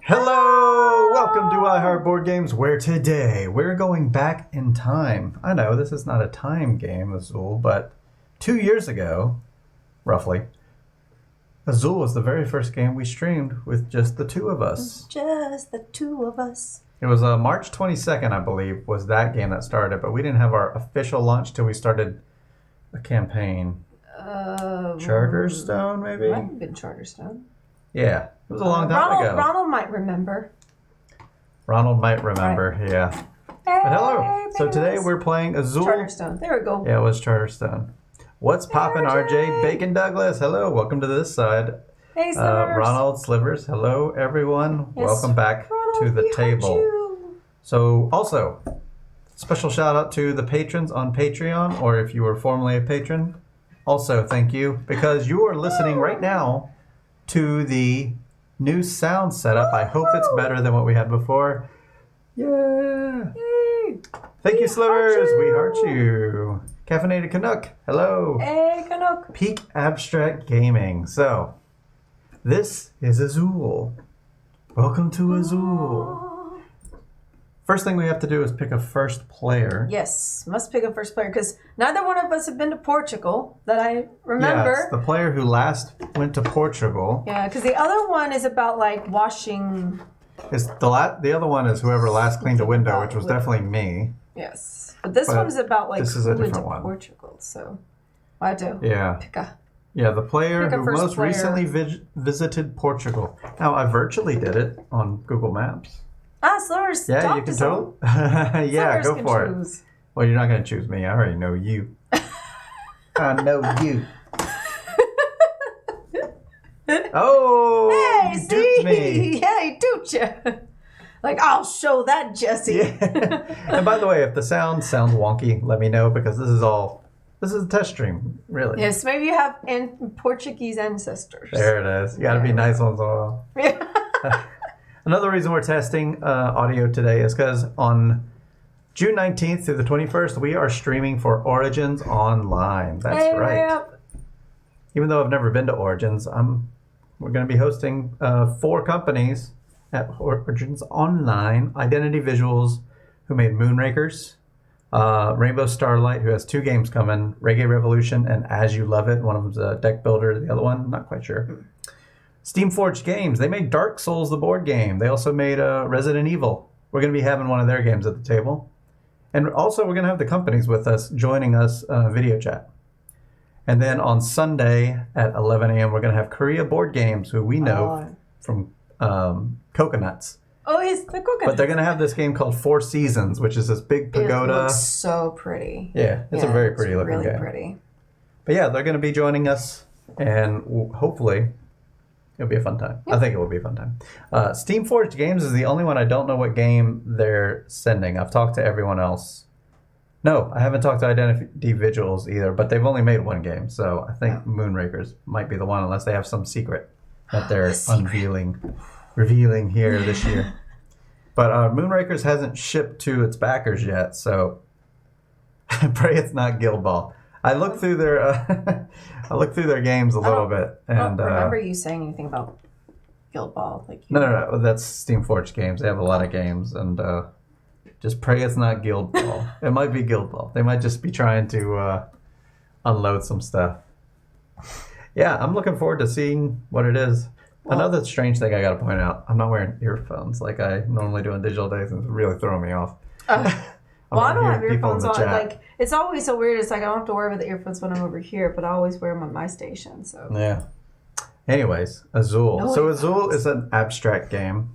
Hello! Welcome to iHeart Board Games, where today we're going back in time. I know this is not a time game, Azul, but 2 years ago, roughly, Azul was the very first game we streamed with just the two of us. Just the two of us. It was March 22nd, I believe, was that game that started, but we didn't have our official launch till we started a campaign. Charterstone, maybe? Might have been Charterstone. Yeah, it was a long time ago. Ronald might remember. Ronald might remember, Right. Yeah. Hey, But hello. So babies. today we're playing Azul. Charterstone. There we go. Yeah, it was Charterstone. What's poppin', RJ? Bacon Douglas, hello. Welcome to this side. Hey, Slivers. Ronald Slivers, hello, everyone. Yes. Welcome back Ronald, to the we heard table. you. So, also, special shout out to the patrons on Patreon, or if you were formerly a patron, also thank you, because you are listening right now to the new sound setup. I hope it's better than what we had before. Yeah. Yay. Thank you, Slivers. heart you. We heart you. Caffeinated Canuck, hello. Hey, Canuck. Peak Abstract Gaming. So, this is Azul. Welcome to Azul. First thing we have to do is pick a first player. Yes, must pick a first player because neither one of us have been to Portugal that I Yeah, remember. it's the player who last went to Portugal. Yeah, because the other one is about like washing. It's the other one is whoever last cleaned a window, which was definitely me. Yes, but this But one's about like this is a who went to different one. Portugal. So I have to Yeah. pick a. Yeah, the player Pick a who first most player. recently visited Portugal. Now, I virtually did it on Google Maps. Slivers. Yeah, talk you can to totally. someone. Yeah, Slivers go can for it. choose. Well, you're not going to choose me. I already know you. I know you. Oh, Hey, you duped me. Yeah, he duped you. Like, I'll show that, Jesse. Yeah. And by the way, if the sound sounds wonky, let me know because this is a test stream, really. Yes, maybe you have Portuguese ancestors. There it is. You got to be nice once in a while. Another reason we're testing audio today is because on June 19th through the 21st, we are streaming for Origins Online. That's Hey, right. Rip. Even though I've never been to Origins, we're going to be hosting 4 companies at Origins Online. Identity Visuals, who made Moonrakers. Rainbow Starlight, who has 2 games coming. Reggae Revolution and As You Love It. One of them's a deck builder. The other one, not quite sure. Steamforged Games. They made Dark Souls, the board game. They also made Resident Evil. We're going to be having one of their games at the table. And also, we're going to have the companies with us, joining us video chat. And then on Sunday at 11 a.m., we're going to have Korea Board Games, who we know from Coconuts. Oh, it's the coconut. But they're going to have this game called Four Seasons, which is this big pagoda. It looks so pretty. Yeah, it's a very pretty looking really game. pretty. But yeah, they're going to be joining us, and hopefully it'll be a fun time. I think it will be a fun time. Steamforged Games is the only one I don't know what game they're sending. I've talked to everyone else. No, I haven't talked to Identity Visuals either, but they've only made one game, so I think Moonrakers might be the one, unless they have some secret that they're revealing here this year. But Moonrakers hasn't shipped to its backers yet, so pray it's not Guild Ball. I looked through their games a little bit, and I don't remember you saying anything about Guild Ball. No, that's Steamforged Games. They have a lot of games, and just pray it's not Guild Ball. It might be Guild Ball. They might just be trying to unload some stuff. Yeah, I'm looking forward to seeing what it is. Another strange thing I got to point out: I'm not wearing earphones like I normally do on digital days, and it's really throwing me off. Well, I don't have earphones on. Chat. Like, it's always so weird. It's like I don't have to worry about the earphones when I'm over here, but I always wear them on my station. So yeah. Anyways, Azul. No So earphones. Azul is an abstract game.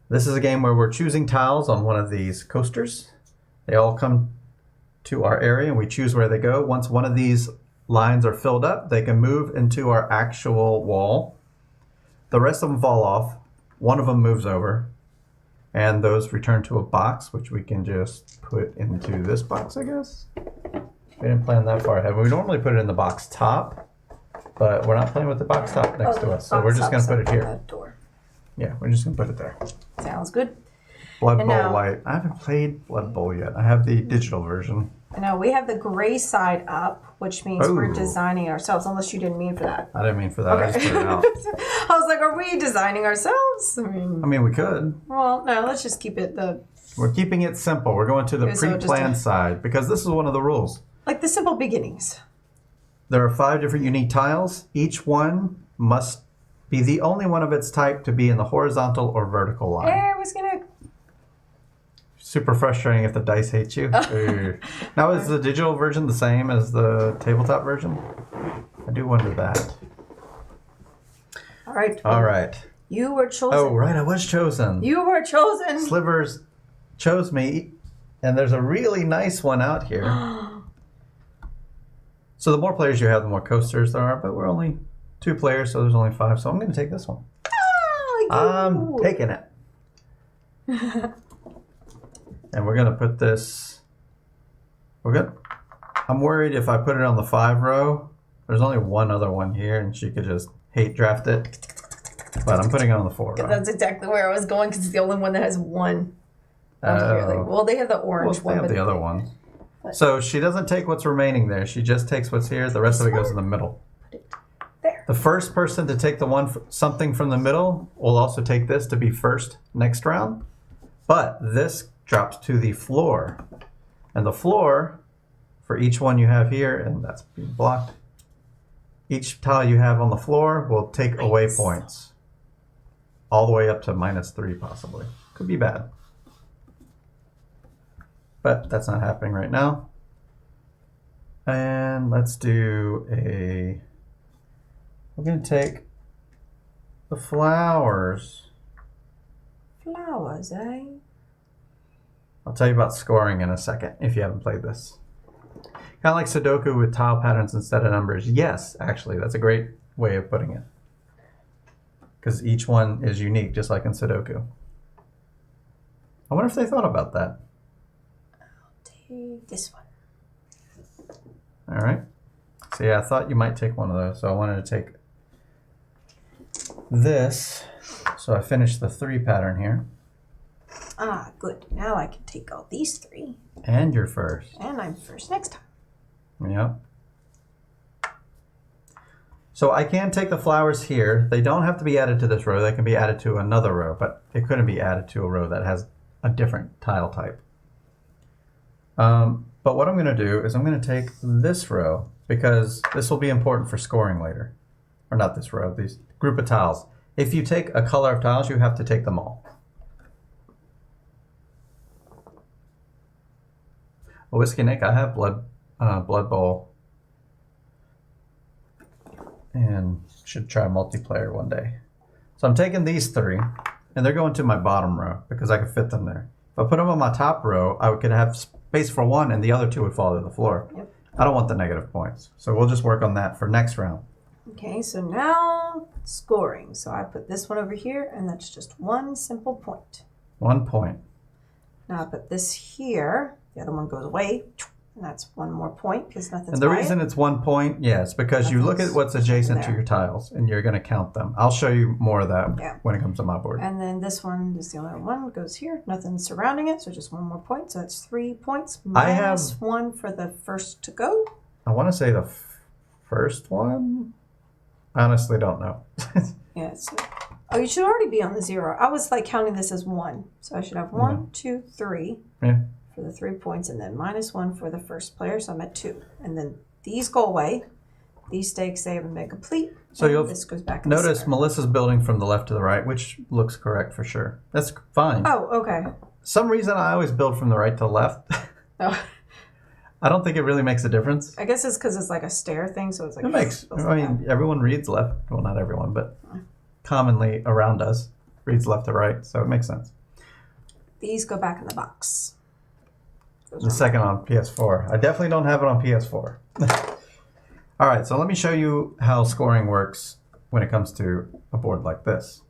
This is a game where we're choosing tiles on one of these coasters. They all come to our area, and we choose where they go. Once one of these lines are filled up, they can move into our actual wall. The rest of them fall off. One of them moves over. And those return to a box, which we can just put into this box, I guess. We didn't plan that far ahead. We normally put it in the box top, but we're not playing with the box top next to us. So we're just going to put it here. Door. Yeah, we're just going to put it there. Sounds good. Blood And Bowl now- Light. I haven't played Blood Bowl yet. I have the digital version. Now we have the gray side up, which means we're Ooh. designing ourselves, unless you didn't mean for that. I didn't mean for that. I just put it out. I was like, are we designing ourselves? I mean, we could. Well, no, let's just keep it We're keeping it simple. We're going to the Okay, so pre-planned side because this is one of the rules. like the simple beginnings. There are 5 different unique tiles. Each one must be the only one of its type to be in the horizontal or vertical line. I was gonna. Super frustrating if the dice hate you. Ooh. Now, is the digital version the same as the tabletop version? I do wonder that. All right. All right. You were chosen. Oh, right. I was chosen. You were chosen. Slivers chose me, and there's a really nice one out here. So the more players you have, the more coasters there are, but we're only 2 players, so there's only 5. So I'm going to take this one. Oh, I'm taking it. And we're going to put this... We're good. I'm worried if I put it on the 5 row, there's only one other one here, and she could just hate draft it. But I'm putting it on the 4 row. That's exactly where I was going because it's the only one that has one. Here. Well, they have the orange one. They have the other ones. So she doesn't take what's remaining there. She just takes what's here. The rest of it goes in the middle. There. The first person to take something from the middle will also take this to be first next round. But this drops to the floor. And the floor, for each one you have here, and that's being blocked, each tile you have on the floor will take away points. All the way up to -3 possibly. Could be bad. But that's not happening right now. And let's do we're going to take the flowers. Flowers, eh? I'll tell you about scoring in a second if you haven't played this. Kind of like Sudoku with tile patterns instead of numbers. Yes, actually, that's a great way of putting it. Because each one is unique, just like in Sudoku. I wonder if they thought about that. Take this one. All right. So yeah, I thought you might take one of those. So I wanted to take this. So I finished the 3 pattern here. Ah, good. Now I can take all these 3. And you're first. And I'm first next time. Yep. So I can take the flowers here. They don't have to be added to this row. They can be added to another row, but it couldn't be added to a row that has a different tile type. But what I'm going to do is I'm going to take this row because this will be important for scoring later. Or not this row, this group of tiles. If you take a color of tiles, you have to take them all. Well, Whiskey Nick, I have Blood Bowl. And should try multiplayer one day. So I'm taking these 3, and they're going to my bottom row because I can fit them there. If I put them on my top row, I could have space for one, and the other 2 would fall to the floor. Yep. I don't want the negative points. So we'll just work on that for next round. Okay, so now scoring. So I put this one over here, and that's just 1 simple point. 1 point. Now I put this here. The other one goes away, and that's 1 more point because nothing's And the by reason it. it's 1 point, yes, because you look at what's adjacent to your tiles, and you're going to count them. I'll show you more of that when it comes to my board. And then this one is the only one goes here. Nothing surrounding it, so just 1 more point. So that's 3 points. Minus 1 for the first to go. I want to say the first one. I honestly don't know. Yeah. Oh, you should already be on the 0. I was like counting this as 1, so I should have 1, 2, 3. Yeah. For the 3 points, and then minus 1 for the first player, so I'm at 2. And then these go away. These stakes they haven't been complete. So you'll this goes back. notice Melissa's building from the left to the right, which looks correct for sure. That's fine. Oh, okay. Some reason I always build from the right to the left. Oh. I don't think it really makes a difference. I guess it's because it's like a stair thing, so it's like. It makes. I mean, everyone reads left. Well, not everyone, but commonly around us reads left to right, so it makes sense. These go back in the box. The second on PS4. I definitely don't have it on PS4. All right, so let me show you how scoring works when it comes to a board like this.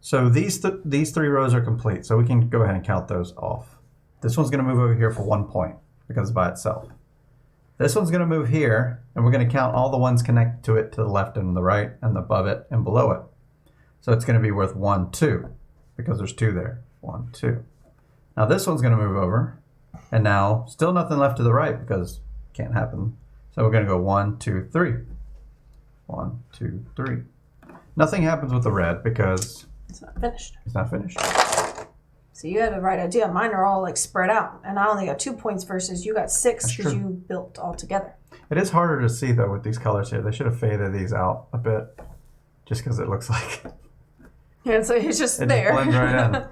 So these 3 rows are complete, so we can go ahead and count those off. This one's going to move over here for 1 point because it's by itself. This one's going to move here, and we're going to count all the ones connected to it to the left and the right and above it and below it. So it's going to be worth 1, 2 because there's 2 there. 1, 2. Now this one's going to move over, And now, still nothing left to the right because it can't happen. So we're going to go 1, 2, 3. 1, 2, 3. Nothing happens with the red because it's not finished. It's not finished. So you have the right idea. Mine are all like spread out. And I only got 2 points versus you got 6 because you built all together. It is harder to see though with these colors here. They should have faded these out a bit just because it looks like... Yeah, so it's just it there. Just blends right in.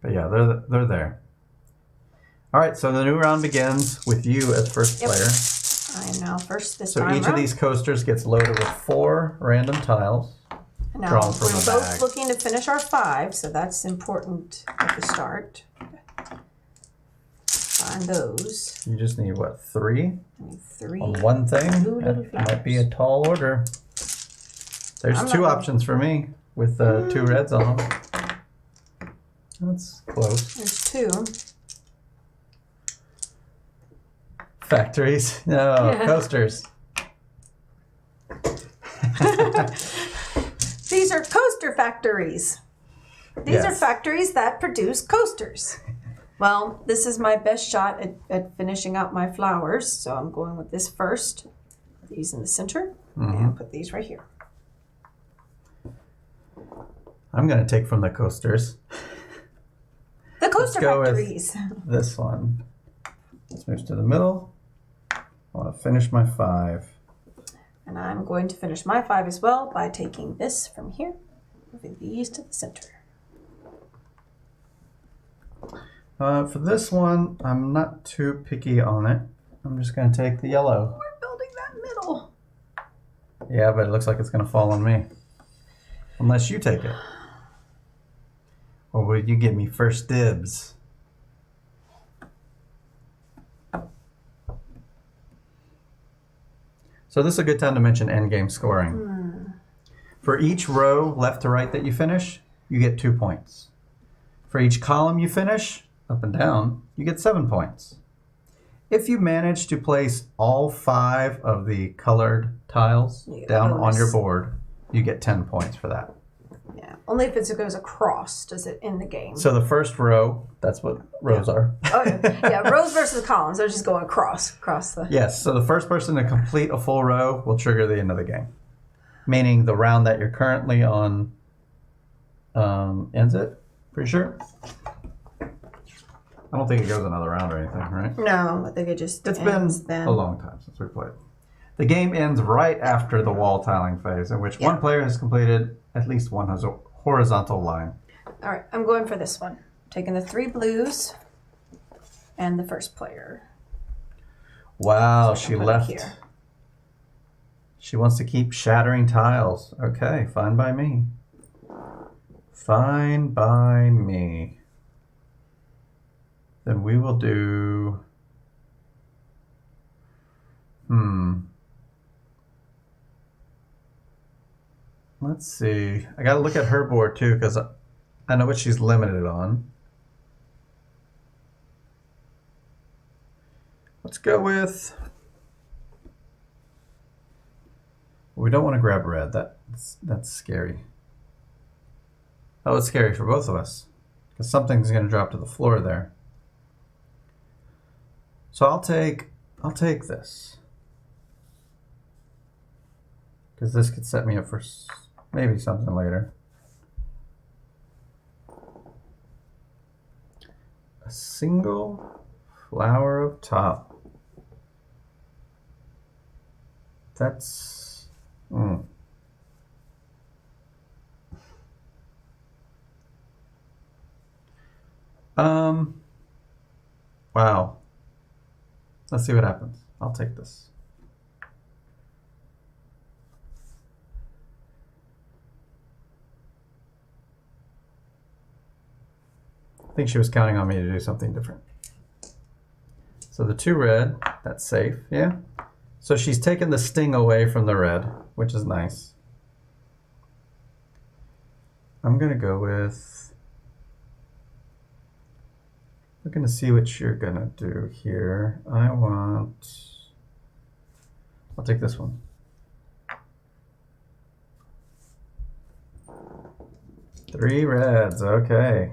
But yeah, they're there. All right, so the new round begins with you as first player. I am now first this so time. So each of these coasters gets loaded with 4 random tiles. Now, drawn from we're the both bag. looking to finish our 5, so that's important at the start. Find those. You just need, what, 3? I need 3. On one thing? That might be a tall order. There's 2 options for me with 2 reds on them. That's close. There's 2. Factories? No, coasters. These are coaster factories. These are factories that produce coasters. Well, this is my best shot at finishing out my flowers, so I'm going with this first. These in the center, and put these right here. I'm going to take from the coasters. The coaster factories. This one. Let's move to the middle. I want to finish my 5. And I'm going to finish my 5 as well by taking this from here, moving these to the center. For this one, I'm not too picky on it. I'm just going to take the yellow. We're building that middle. Yeah, but it looks like it's going to fall on me. Unless you take it. Or will you give me first dibs? So this is a good time to mention endgame scoring. For each row left to right that you finish, you get 2 points. For each column you finish, up and down, you get 7 points. If you manage to place all 5 of the colored tiles down on your board, you get 10 points for that. Yeah, only if it goes across does it in the game. So the first row, that's what rows are. Oh, yeah, rows versus columns. They're just going across the... Yes, so the first person to complete a full row will trigger the end of the game. Meaning the round that you're currently on ends it, pretty sure. I don't think it goes another round or anything, right? No, I think it just It's been a long time since we played. The game ends right after the wall tiling phase, in which one player has completed at least one horizontal line. All right, I'm going for this one. I'm taking the 3 blues and the first player. Wow, she left. Here. She wants to keep shattering tiles. Okay, fine by me. Fine by me. Then we will do... Let's see. I gotta look at her board too, because I know what she's limited on. Let's go with... We don't want to grab red. That's scary. Oh, it's scary for both of us, because something's going to drop to the floor there. So I'll take this, because this could set me up for maybe something later. A single flower up top. That's... Wow. Let's see what happens. I'll take this. I think she was counting on me to do something different. So the 2 red, that's safe, yeah? So she's taken the sting away from the red, which is nice. I'm gonna go with... We're gonna see what you're gonna do here. I'll take this one. Three reds, okay.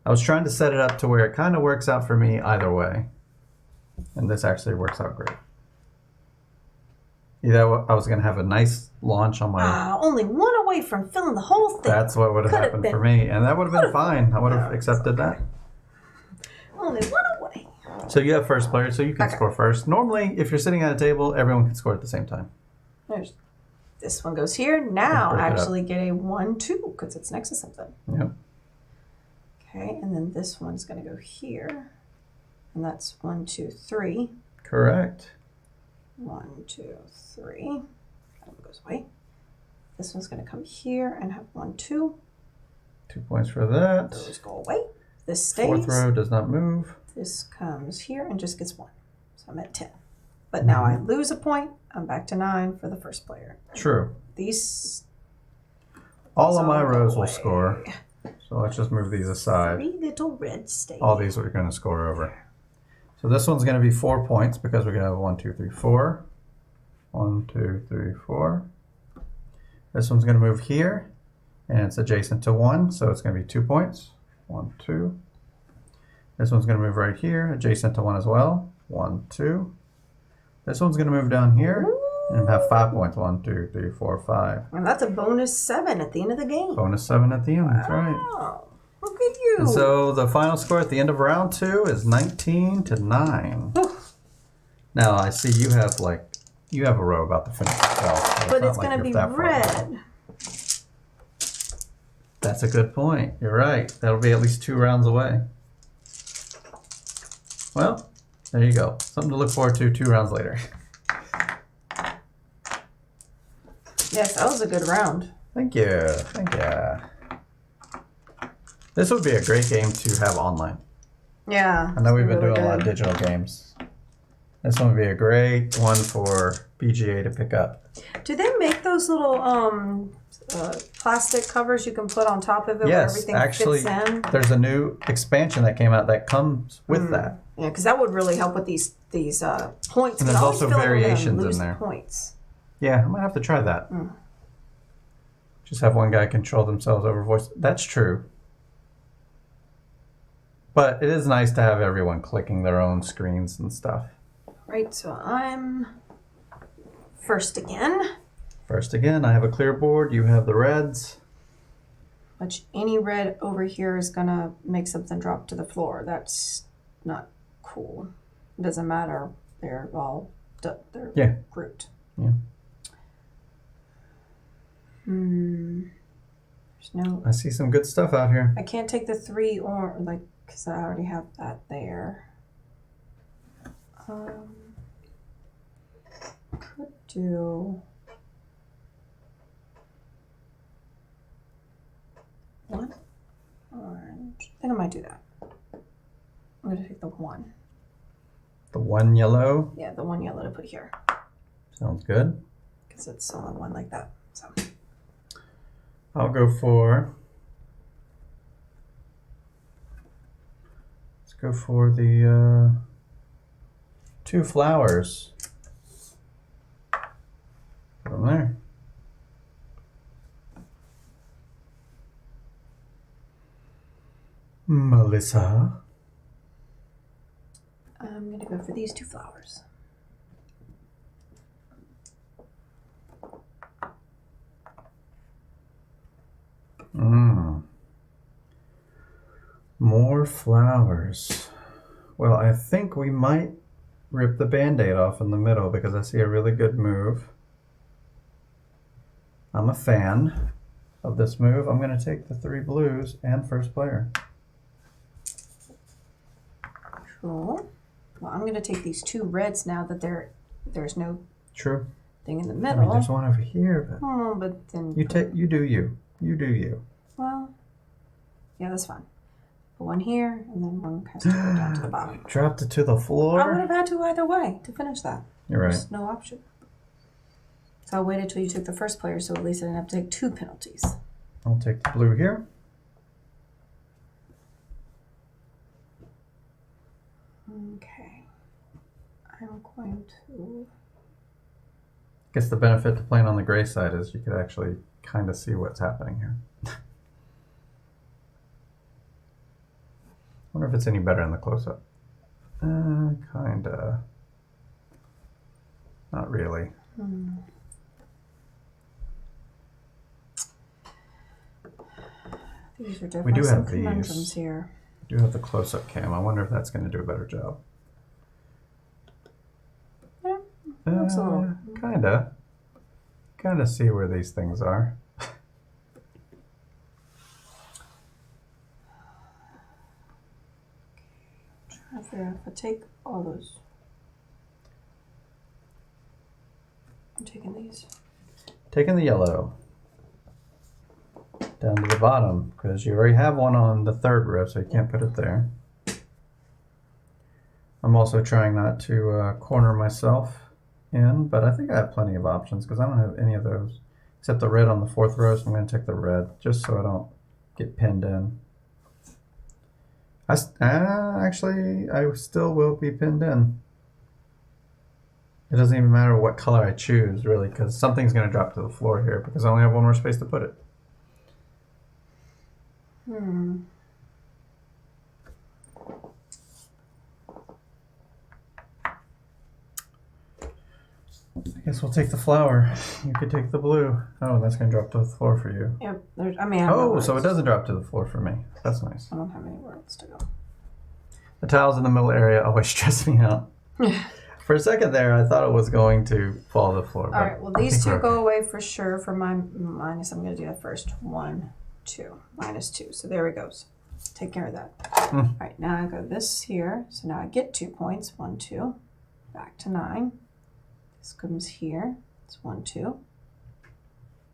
I was trying to set it up to where it kind of works out for me either way. And this actually works out great. Either I was going to have a nice launch on my... only one away from filling the whole thing. That's what would have happened for me. And that would have been fine. I would have accepted that. Only one away. So you have first player, so you can score first. Normally, if you're sitting at a table, everyone can score at the same time. This one goes here. Now actually get a 1-2 because it's next to something. Yep. Okay, and then this one's going to go here. And that's 1, 2, 3. Correct. 1, 2, 3. That one goes away. This one's going to come here and have 1, 2. 2 points for that. Those go away. This stays. Fourth row does not move. This comes here and just gets 1. So I'm at 10. But now I lose a point. I'm back to 9 for the first player. True. These... All of my rows will score. So let's just move these aside. 3 little red stays. All these are going to score over. So this one's going to be 4 points because we're going to have 1, 2, 3, 4. 1, 2, 3, 4. This one's going to move here, and it's adjacent to 1, so it's going to be 2 points. 1, 2. This one's going to move right here, adjacent to 1 as well. 1, 2. This one's going to move down here and have 5 points. 1, 2, 3, 4, 5. And that's a bonus 7 at the end of the game. Bonus 7 at the end. That's right. Wow. Look at you. And so the final score at the end of round 2 is 19-9. Now I see you have a row about to finish itself. So but it's going to be red. That's a good point. You're right. That'll be at least 2 rounds away. Well, there you go. Something to look forward to 2 rounds later. Yes, that was a good round. Thank you. Thank you. This would be a great game to have online. Yeah. I know we've been doing a lot of digital games. This one would be a great one for BGA to pick up. Do they make those little plastic covers you can put on top of it where everything fits in? There's a new expansion that came out that comes with that. Yeah, because that would really help with these points. And there's also variations in there. Points. Yeah, I might have to try that. Just have one guy control themselves over voice. That's true. But it is nice to have everyone clicking their own screens and stuff. Right, so I'm first again. First again, I have a clear board. You have the reds. Which any red over here is going to make something drop to the floor. That's not cool. It doesn't matter. They're all grouped. Yeah. There's no... I see some good stuff out here. I can't take the 3 or because I already have that there. Could do 1 orange. I think I might do that. I'm gonna take the 1. The 1 yellow? Yeah, the 1 yellow to put here. Sounds good. Because it's only 1 like that. So I'll go for... Let's go for the 2 flowers. Put them there. Melissa. I'm going to go for these 2 flowers. More flowers. Well, I think we might rip the Band-Aid off in the middle because I see a really good move. I'm a fan of this move. I'm going to take the 3 blues and first player. Cool. Well, I'm going to take these 2 reds now that there's no thing in the middle. I mean, there's one over here, but but then you do you. You do you. Well, yeah, that's fine. Put 1 here, and then 1 has to go down to the bottom. Dropped it to the floor. I would have had to either way to finish that. You're right. There's no option. So I waited till you took the first player, so at least I didn't have to take 2 penalties. I'll take the blue here. Okay. I'm going to... I guess the benefit to playing on the gray side is you could actually kind of see what's happening here. Wonder if it's any better in the close-up. Kinda. Not really. These are definitely some conundrums here. We do have the close-up cam. I wonder if that's going to do a better job. Yeah, looks a little. Kinda see where these things are. Trying to figure out if I take all those. I'm taking these. Taking the yellow down to the bottom because you already have one on the third row, so you can't put it there. I'm also trying not to corner myself in, but I think I have plenty of options because I don't have any of those except the red on the fourth row, so I'm going to take the red just so I don't get pinned in. Actually, I still will be pinned in. It doesn't even matter what color I choose, really, because something's going to drop to the floor here because I only have one more space to put it. I guess we'll take the flower. You could take the blue. Oh, that's going to drop to the floor for you. Yep. So it doesn't drop to the floor for me. That's nice. I don't have anywhere else to go. The tiles in the middle area always stress me out. For a second there, I thought it was going to fall to the floor. All right, well, these two go away for sure for my minus. I'm going to do that first. 1, 2, -2. So there it goes. Take care of that. All right, now I go this here. So now I get 2 points. 1, 2. Back to 9. This comes here. It's 1, 2.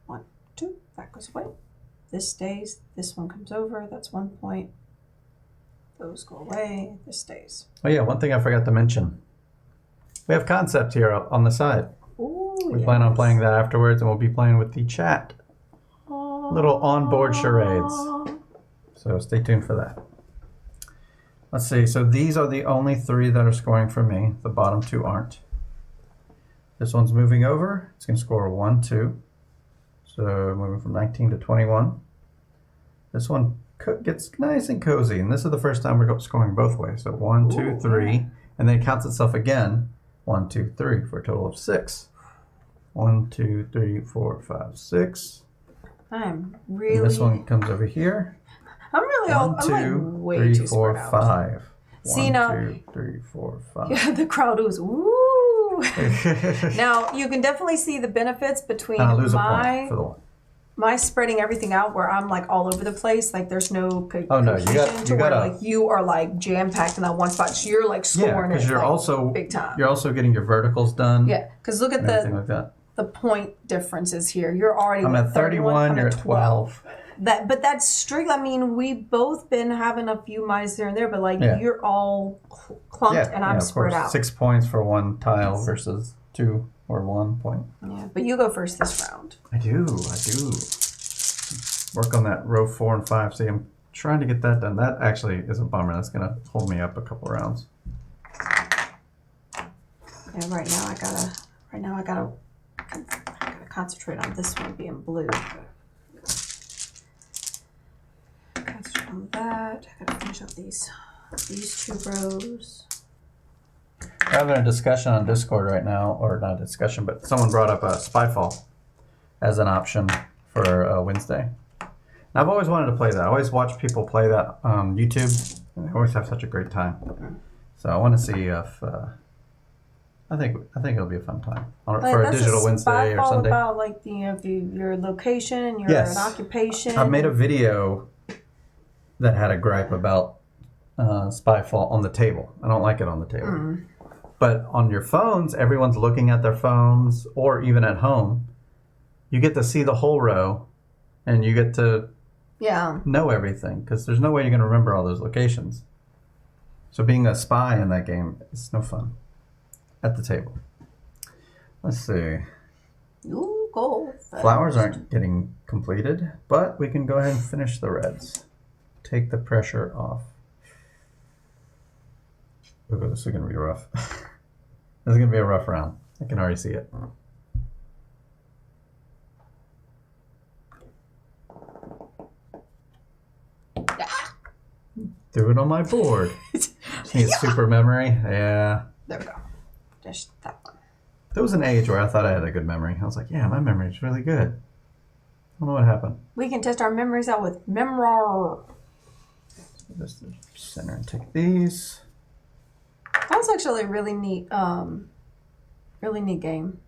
1, 2. That goes away. This stays. This one comes over. That's 1 point. Those go away. This stays. Oh, yeah, one thing I forgot to mention. We have concept here on the side. Ooh, we plan on playing that afterwards, and we'll be playing with the chat. Little onboard charades. So stay tuned for that. Let's see. So these are the only 3 that are scoring for me. The bottom 2 aren't. This one's moving over. It's going to score 1, 2. So moving from 19 to 21. This one gets nice and cozy, and this is the first time we're scoring both ways. So 1, 2, 3, and then it counts itself again. 1, 2, 3 for a total of 6. 1, 2, 3, 4, 5, 6. I'm really. And this one comes over here. I'm really 1, 2, I'm like way 3, too 4, spread out. 5. See, 1, now, 2, 3, 4, 5. Yeah, the crowd was woo. Now you can definitely see the benefits between I'll lose a point for the one. My spreading everything out where I'm like all over the place, like there's no gotta you are like jam packed in that one spot. So you're like scoring because you're like also big time. You're also getting your verticals done. Yeah, because look at the point differences here. You're already. I'm at 31. You're at 12. But that's strict. I mean, we've both been having a few minuses here and there, but like you're all clumped and I'm spread out. 6 points for one tile versus 2 or 1 point. Yeah, but you go first this round. I do. Work on that row 4 and 5. See, I'm trying to get that done. That actually is a bummer. That's gonna hold me up a couple rounds. Yeah, right now I gotta concentrate on this one being blue. Concentrate on that. I gotta finish up these 2 rows. We're having a discussion on Discord right now, or not a discussion, but someone brought up a Spyfall as an option for Wednesday. And I've always wanted to play that. I always watch people play that on YouTube, and they always have such a great time. So I want to see if I think it'll be a fun time for a digital Wednesday or Sunday. About like your location, your occupation. I made a video that had a gripe about Spyfall on the table. I don't like it on the table. But on your phones, everyone's looking at their phones, or even at home. You get to see the whole row, and you get to know everything, because there's no way you're going to remember all those locations. So being a spy in that game is no fun at the table. Let's see. Ooh, gold. Flowers aren't getting completed, but we can go ahead and finish the reds. Take the pressure off. Ooh, this is going to be rough. This is going to be a rough round. I can already see it. Do it on my board. Just need super memory. Yeah. There we go. Just that one. There was an age where I thought I had a good memory. I was like, yeah, my memory is really good. I don't know what happened. We can test our memories out with Memrar. Just center and take these. That was actually a really neat game.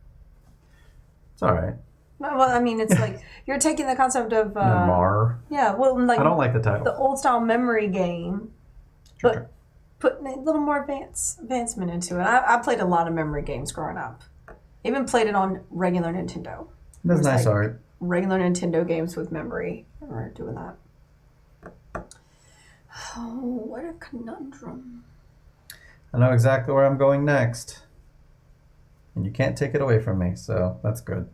It's all right. Well, I mean, it's like you're taking the concept of Mar. yeah. Well, like I don't like the title. The old style memory game, but putting a little more advancement into it. I played a lot of memory games growing up. Even played it on regular Nintendo. That's nice art. Regular Nintendo games with memory. We're doing that. Oh, what a conundrum. I know exactly where I'm going next. And you can't take it away from me, so that's good.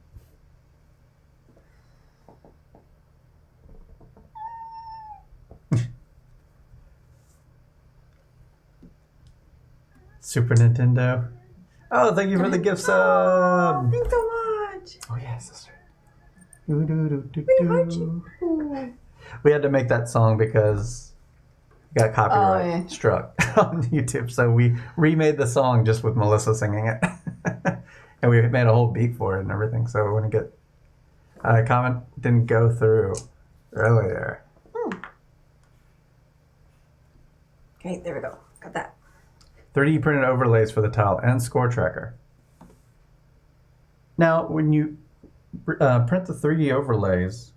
Super Nintendo. Oh, thank you for the gift sub. Thanks so much. Oh, yeah, sister. We had to make that song because we got copyright struck on YouTube. So we remade the song just with Melissa singing it. And we made a whole beat for it and everything. So it wouldn't get... comment didn't go through earlier. Okay, there we go. Got that. 3D printed overlays for the tile and score tracker. Now, when you print the 3D overlays,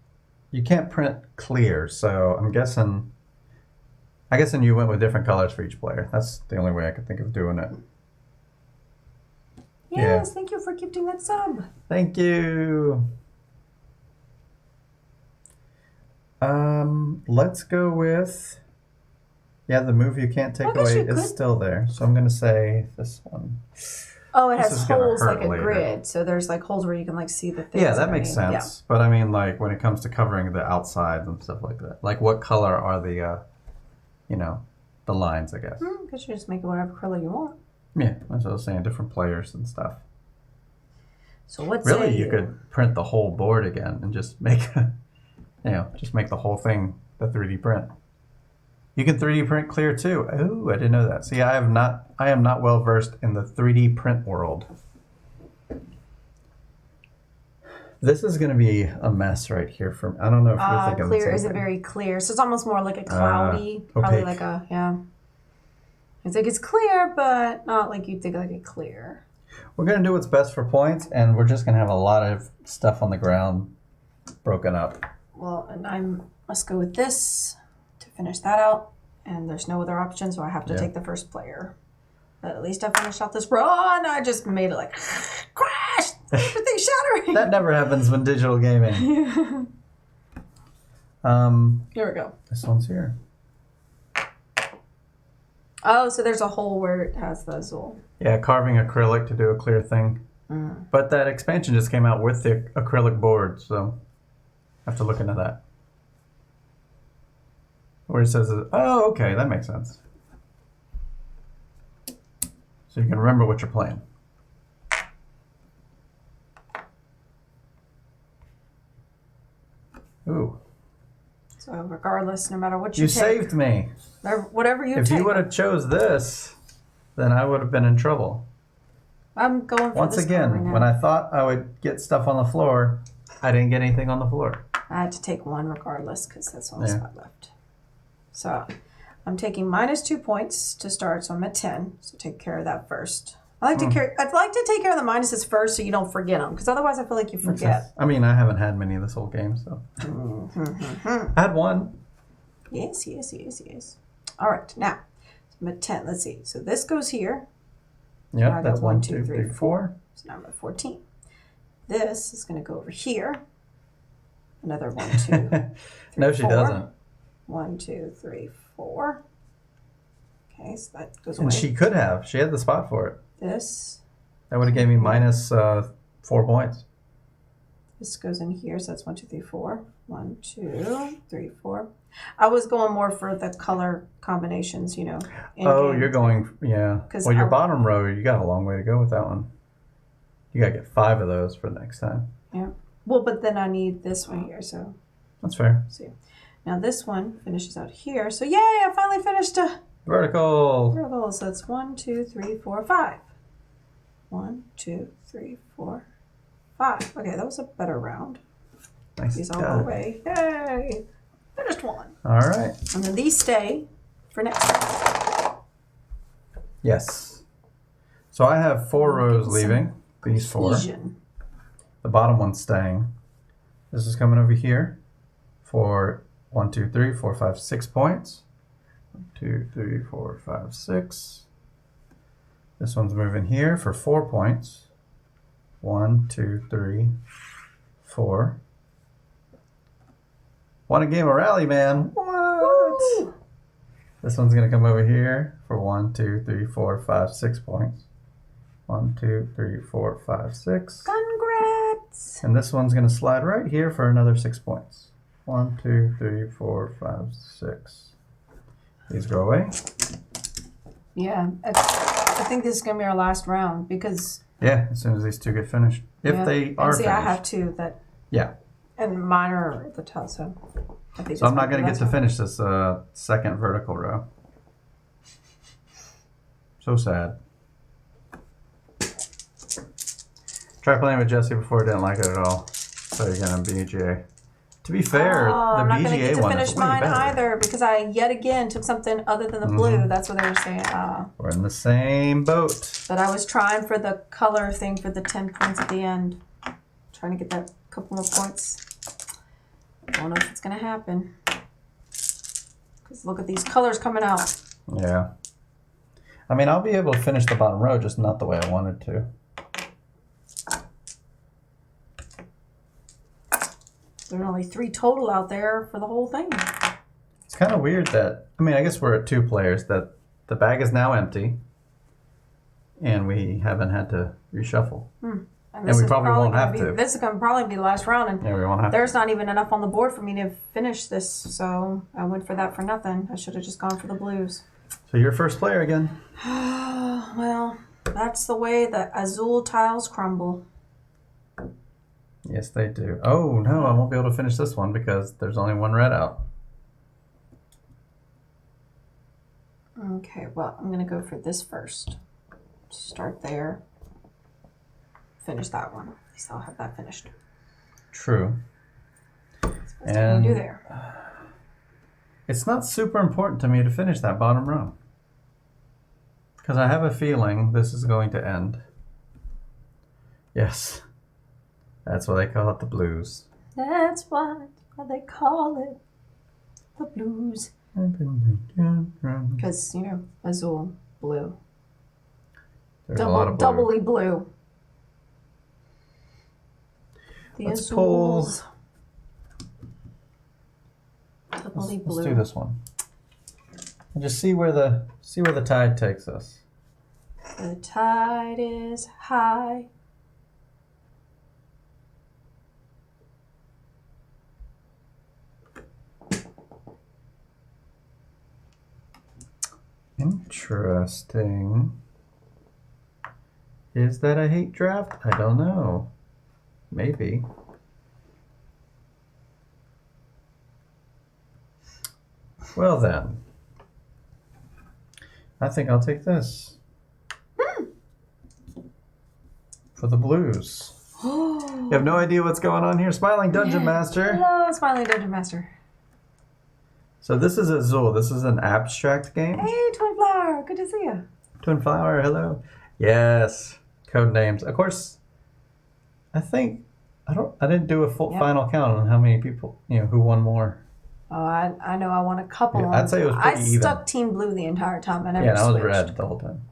you can't print clear. So I'm guessing you went with different colors for each player. That's the only way I could think of doing it. Yes, thank you for gifting that sub. Thank you. Let's go with... Yeah, the move you can't take away is still there. So I'm going to say this one. Oh, it has holes like a grid. So there's like holes where you can like see the things. Yeah, that makes sense. Yeah. But I mean, like when it comes to covering the outside and stuff like that. Like what color are the, the lines, I guess. Because you just make it whatever color you want. Yeah, that's what I was saying. Different players and stuff. So what's really, you could print the whole board again and just make, just make the whole thing the 3D print. You can 3D print clear too. Oh, I didn't know that. See, I am not well versed in the 3D print world. This is going to be a mess right here. I don't know if you're thinking clear isn't very clear, so it's almost more like a cloudy, probably like a It's like it's clear, but not like you'd think like a clear. We're going to do what's best for points, and we're just going to have a lot of stuff on the ground broken up. Well, and let's go with this to finish that out. And there's no other option, so I have to take the first player. But at least I finished out this run. I just made it like crash, everything shattering. That never happens when digital gaming. Here we go. This one's here. Oh, so there's a hole where it has the Azul. Yeah, carving acrylic to do a clear thing. But that expansion just came out with the acrylic board, so I have to look into that. Where it says, oh, okay, that makes sense. So you can remember what you're playing. Ooh. So regardless, no matter what you take. You saved me. Whatever you take. If you would have chose this, then I would have been in trouble. I'm going for Once this again, right now. when I thought I would get stuff on the floor, I didn't get anything on the floor. I had to take one regardless because that's all spot left. So I'm taking -2 points to start, so I'm at 10. So take care of that first. I'd like to take care of the minuses first so you don't forget them, because otherwise I feel like you forget. I mean, I haven't had many this whole game, so. I had one. Yes. All right, now so I'm at 10. Let's see. So this goes here. Yep, that's 1, 2, 3, 4. So now I'm at 14. This is going to go over here. Another 1, 2, 3, No, she 4. doesn't. 1, 2, 3, 4. Okay, so that goes away. And she could have. She had the spot for it. This. That would have gave me -4 points. This goes in here, so that's 1, 2, 3, 4. 1, 2, 3, 4. I was going more for the color combinations, Oh, you're going, yeah. Well, your bottom row, you got a long way to go with that one. You got to get 5 of those for next time. Yeah. Well, but then I need this one here, so. That's fair. See. Now this one finishes out here. So yay, I finally finished a vertical. vertical. So it's 1, 2, 3, 4, 5. 1, 2, 3, 4, 5. Okay, that was a better round. Nice. These all go away. Yay! Finished one. All right. And then these stay for next time. Yes. So I have 4 rows leaving. These 4. Cohesion. The bottom one's staying. This is coming over here for 1, 2, 3, 4, 5, 6 points. 1, 2, 3, 4, 5, 6. This one's moving here for 4 points. 1, 2, 3, 4. Want a game of rally, man? What? Woo! This one's gonna come over here for 1, 2, 3, 4, 5, 6 points. 1, 2, 3, 4, 5, 6. Congrats! And this one's gonna slide right here for another 6 points. 1, 2, 3, 4, 5, 6. These go away. Yeah, I think this is gonna be our last round because Yeah, as soon as these 2 get finished, if they are and see, finished. I have 2 that. Yeah. And mine are at the top, so I think. So I'm not gonna get to finish this second vertical row. So sad. Try playing with Jesse before, didn't like it at all. So you're gonna BGA. To be fair, the I'm not gonna get BGA to one finish is way mine better. either because I yet again took something other than the blue. That's what they were saying. We're in the same boat. But I was trying for the color thing for the 10 points at the end, trying to get that couple more points. Don't know if it's gonna happen. Because look at these colors coming out. Yeah. I mean, I'll be able to finish the bottom row, just not the way I wanted to. There are only 3 total out there for the whole thing. It's kind of weird that, I mean, I guess we're at 2 players, that the bag is now empty and we haven't had to reshuffle. And we probably won't have gonna to. This is gonna probably be the last round, and Yeah, we won't have there's not even enough on the board for me to finish this, so I went for that for nothing. I should have just gone for the blues. So you're first player again. Well, that's the way the Azul tiles crumble. Yes, they do. Oh, no, I won't be able to finish this one because there's only 1 red out. Okay, well, I'm gonna go for this first. Start there. Finish that one. At least I'll have that finished. True. What can you do there? It's not super important to me to finish that bottom row. Because I have a feeling this is going to end. Yes. That's why they call it the blues. That's what they call it. The blues. Because, you know, Azul, blue. There's a lot of blue. Doubly blue. The Let's pull. Azuls. Doubly blue. Let's do this one. And just see where the tide takes us. The tide is high. Interesting. Is that a hate draft? I don't know. Maybe. Well then. I think I'll take this. For the blues. You have no idea what's going on here? Smiling Dungeon Master. Hello, Smiling Dungeon Master. So this is Azul. This is an abstract game. Hey, Twin Flower. Good to see you. Twin Flower, hello. Yes. Code names. Of course, I think I didn't do a full final count on how many people, who won more. Oh, I know I won a couple. Yeah, I'd say it was pretty even. I stuck Team Blue the entire time. I never Yeah, and I was switched. red the whole time.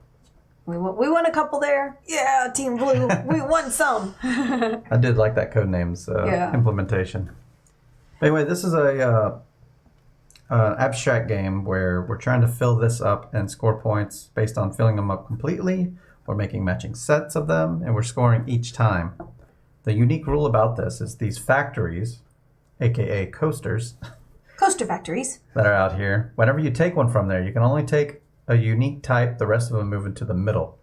We won a couple there. Yeah, Team Blue. We won some. I did like that code names implementation. But anyway, this is an abstract game where we're trying to fill this up and score points based on filling them up completely or making matching sets of them, and we're scoring each time. The unique rule about this is these factories, aka coasters, Coaster factories. that are out here, whenever you take one from there, you can only take a unique type, the rest of them move into the middle.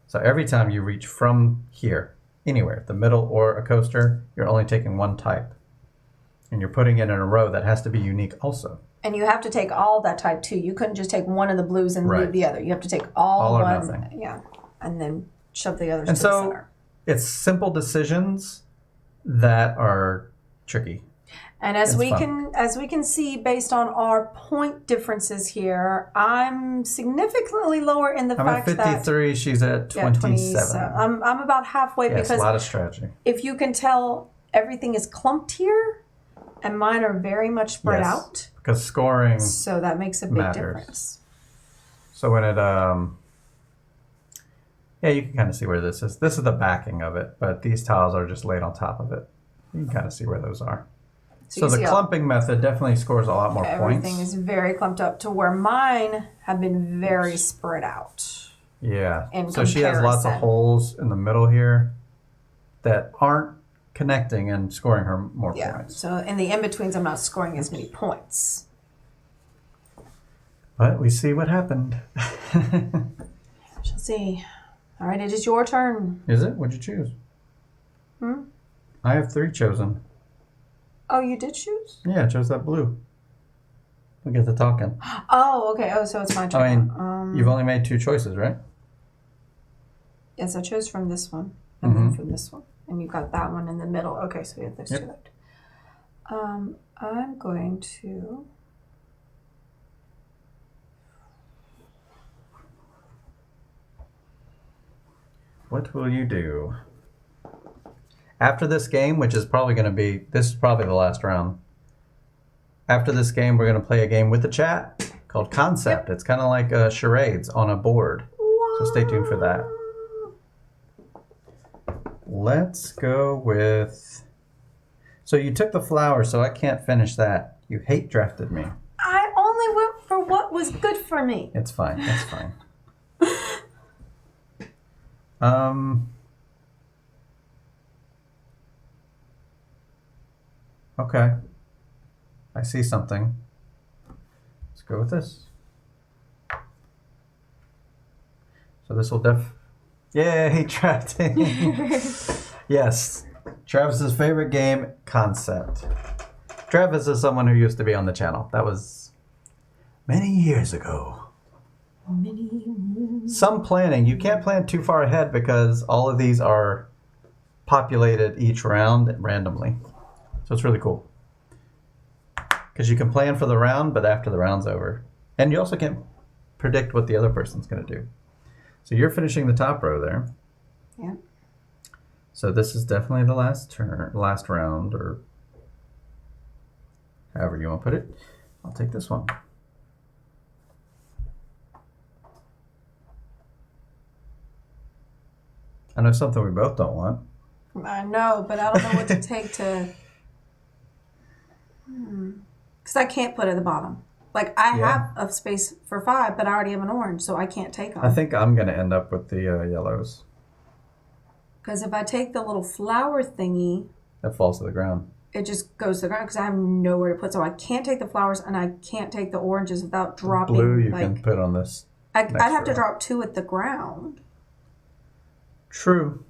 So every time you reach from here, anywhere, the middle or a coaster, you're only taking one type. And you're putting it in a row that has to be unique also. And you have to take all that type too. You couldn't just take one of the blues and leave the other. You have to take all or one. Nothing. Yeah. And then shove the others and to so the center. It's simple decisions that are tricky. And as we can see based on our point differences here, I'm significantly lower in the fact that I'm at 53, she's at 27. I'm about halfway because it's a lot of strategy. If you can tell, everything is clumped here, and mine are very much spread out. Because scoring so that makes a big difference. So when it you can kind of see where this is. This is the backing of it, but these tiles are just laid on top of it. You can kind of see where those are. So the clumping method definitely scores a lot more points. Everything is very clumped up to where mine have been very spread out. Yeah. So she has lots of holes in the middle here that aren't connecting and scoring her more points. So in the in-betweens, I'm not scoring as many points. But we see what happened. Shall see. All right, it is your turn. Is it? What'd you choose? I have 3 chosen. Oh, you did choose? Yeah, I chose that blue. We get to talking. Oh, okay. Oh, so it's my turn. I mean, you've only made 2 choices, right? Yes, I chose from this one and then from this one. And you got that one in the middle. Okay, so we have those 2 left. I'm going to... What will you do? After this game, which is probably going to be... This is probably the last round. After this game, we're going to play a game with the chat called Concept. It's kind of like charades on a board. So stay tuned for that. Let's go with... So you took the flower, so I can't finish that. You hate drafted me. I only went for what was good for me. It's fine. It's fine. Okay. I see something. Let's go with this. So this will Yay, drafting. Yes. Travis's favorite game, Concept. Travis is someone who used to be on the channel. That was many years ago. Some planning. You can't plan too far ahead because all of these are populated each round randomly. So it's really cool. Because you can plan for the round, but after the round's over. And you also can't predict what the other person's going to do. So you're finishing the top row there. Yeah. So this is definitely the last round, or however you want to put it. I'll take this one. I know something we both don't want. I know, but I don't know what to take to... Because I can't put it at the bottom. Like, I have a space for 5, but I already have an orange, so I can't take them. I think I'm going to end up with the yellows. Because if I take the little flower thingy... That falls to the ground. It just goes to the ground because I have nowhere to put. So I can't take the flowers and I can't take the oranges without dropping... Blue you can put on this. I'd have to drop 2 at the ground. True.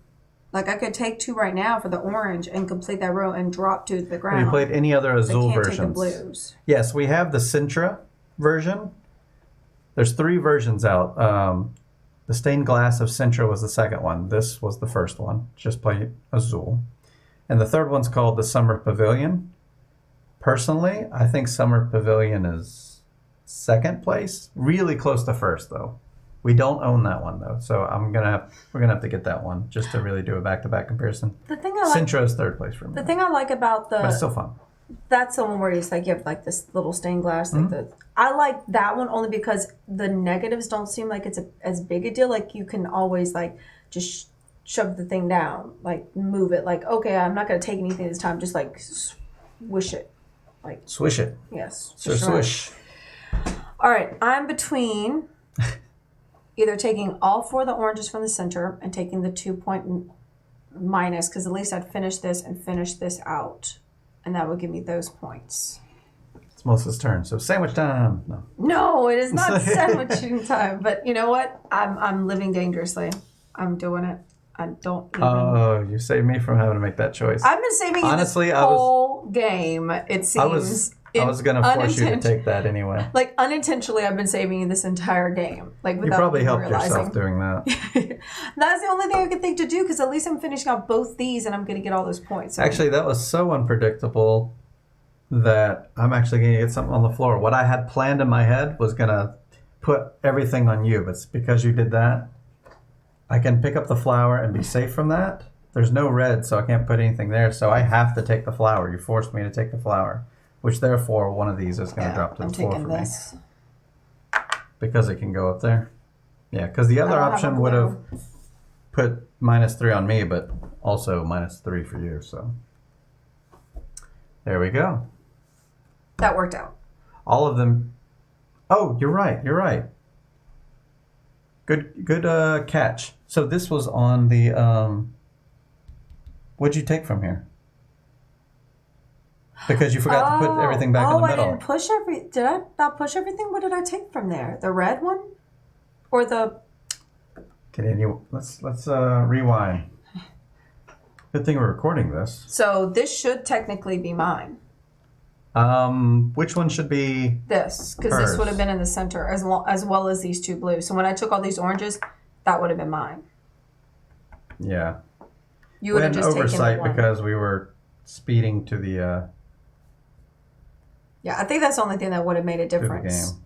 Like, I could take 2 right now for the orange and complete that row and drop 2 to the ground. Have you played any other Azul versions? Take the blues. Yes, we have the Sintra version. There's 3 versions out. The Stained Glass of Sintra was the second one. This was the first one. Just play Azul. And the third one's called the Summer Pavilion. Personally, I think Summer Pavilion is second place. Really close to first, though. We don't own that one though, so we're gonna have to get that one just to really do a back-to-back comparison. The thing I like, Sintra is third place for me. The thing I like about but it's still fun. That's the one where it's like you have like this little stained glass. Like I like that one only because the negatives don't seem like it's as big a deal. Like you can always like just shove the thing down, like move it. Like okay, I'm not gonna take anything this time. Just like swish it, like swish it. Yes. So swish. All right, I'm between. Either taking all 4 of the oranges from the center and taking the 2-point minus, because at least I'd finish this and finish this out. And that would give me those points. It's Melissa's turn, so sandwich time. No, it is not sandwiching time. But you know what? I'm living dangerously. I'm doing it. I don't even... Oh, you saved me from having to make that choice. I've been saving you this whole game, it seems. I was going to force you to take that anyway. Like, unintentionally, I've been saving you this entire game. Like, without you probably helped realizing. Yourself doing that. That's the only thing I could think to do, because at least I'm finishing off both these and I'm going to get all those points. Actually, that was so unpredictable that I'm actually going to get something on the floor. What I had planned in my head was going to put everything on you, but it's because you did that. I can pick up the flower and be safe from that. There's no red, so I can't put anything there, so I have to take the flower. You forced me to take the flower, which therefore one of these is going to drop to the floor for me. Because it can go up there. Yeah, because the other option would have put -3 on me, but also -3 for you, so. There we go. That worked out. All of them. Oh, you're right. Good catch. So this was on the, what'd you take from here? Because you forgot to put everything back in the middle. I didn't push did I not push everything? What did I take from there? The red one? Or the... Continue. Let's rewind. Good thing we're recording this. So this should technically be mine. Which one should be this? Because this would have been in the center as well as these two blues. So when I took all these oranges, that would have been mine. Yeah. You would have just taken oversight because we were speeding to the. Yeah, I think that's the only thing that would have made a difference. Game.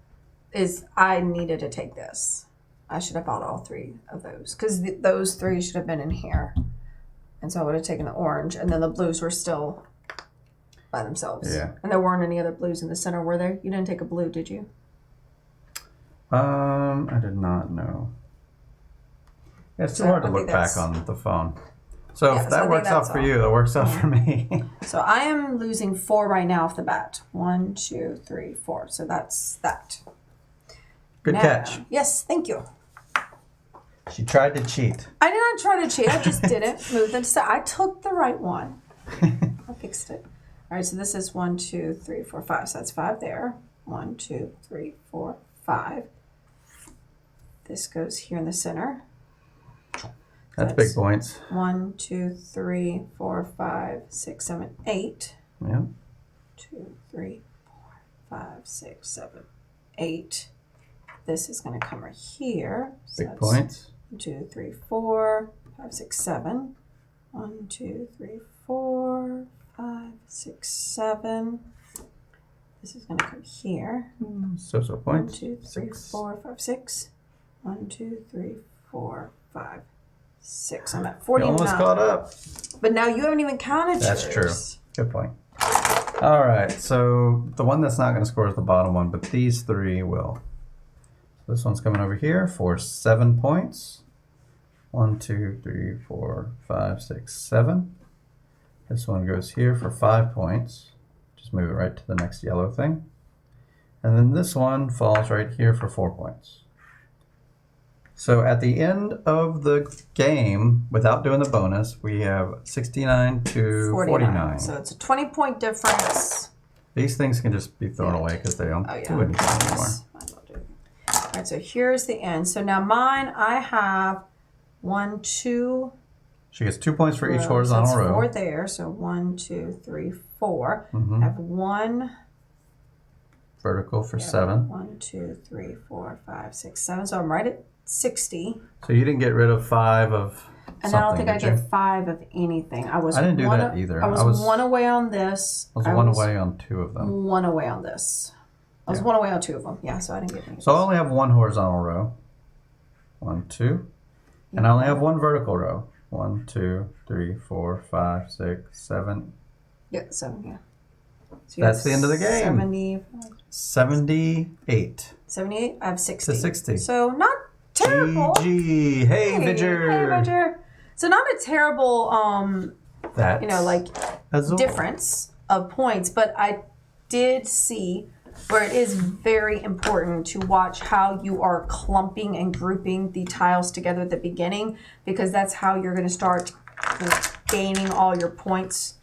Is I needed to take this. I should have bought all 3 of those because those 3 should have been in here, and so I would have taken the orange, and then the blues were still by themselves. Yeah. And there weren't any other blues in the center, were there? You didn't take a blue, did you? I did not know. Yeah, it's too hard to look back on the phone. So if that works out for you, that works out for me. So I am losing 4 right now off the bat. 1, 2, 3, 4. So that's that. Good catch. Yes, thank you. She tried to cheat. I did not try to cheat. I just didn't move them. I took the right one. I fixed it. All right, so this is 1, 2, 3, 4, 5. So that's 5 there. 1, 2, 3, 4, 5. This goes here in the center. That's big points. 1, 2, 3, 4, 5, 6, 7, 8. Yeah. 2, 3, 4, 5, 6, 7, 8. This is going to come right here. So big points. 1, 2, 3, 4, 5, 6, 7. 1, 2, 3, 4, 5, 6, 7. This is going to come here. So points. 1, 2, 3, 4, 5, 6. 1, 2, 3, 4, 5, 6. I'm at 49. You almost caught up. But now you haven't even counted That's yours. true. Good point. All right. So the one that's not going to score is the bottom one, but these 3 will. So this one's coming over here for 7 points. 1, 2, 3, 4, 5, 6, 7. This one goes here for 5 points. Just move it right to the next yellow thing. And then this one falls right here for 4 points. So at the end of the game, without doing the bonus, we have 69 to 49. So it's a 20-point difference. These things can just be thrown away because they don't do anything anymore. All right, so here's the end. So now mine, I have 1, 2. She gets 2 points for each horizontal row. 4 there. So 1, 2, 3, 4. Mm-hmm. I have 1 vertical for 7. 1, 2, 3, 4, 5, 6, 7. So I'm right at 60. So you didn't get rid of 5 of something, and I don't think I get 5 of anything. I didn't do that either. I was 1 away on this. I was 1 away on 2 of them. 1 away on this. I was 1 away on 2 of them. Yeah, so I didn't get any. So I only have 1 horizontal row. 1, 2. And I only have 1 vertical row. 1, 2, 3, 4, 5, 6, 7. Yeah, 7, yeah. So that's the end of the game. 78. 78. I have 60. To 60. So not terrible. GG. Hey, Vidger. Hey, Vidger. So not a terrible, Azul. difference of points, but I did see where it is very important to watch how you are clumping and grouping the tiles together at the beginning, because that's how you're going to start gaining all your points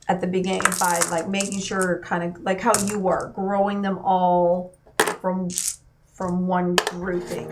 at the beginning, by like making sure, kind of like how you were growing them all from one grouping.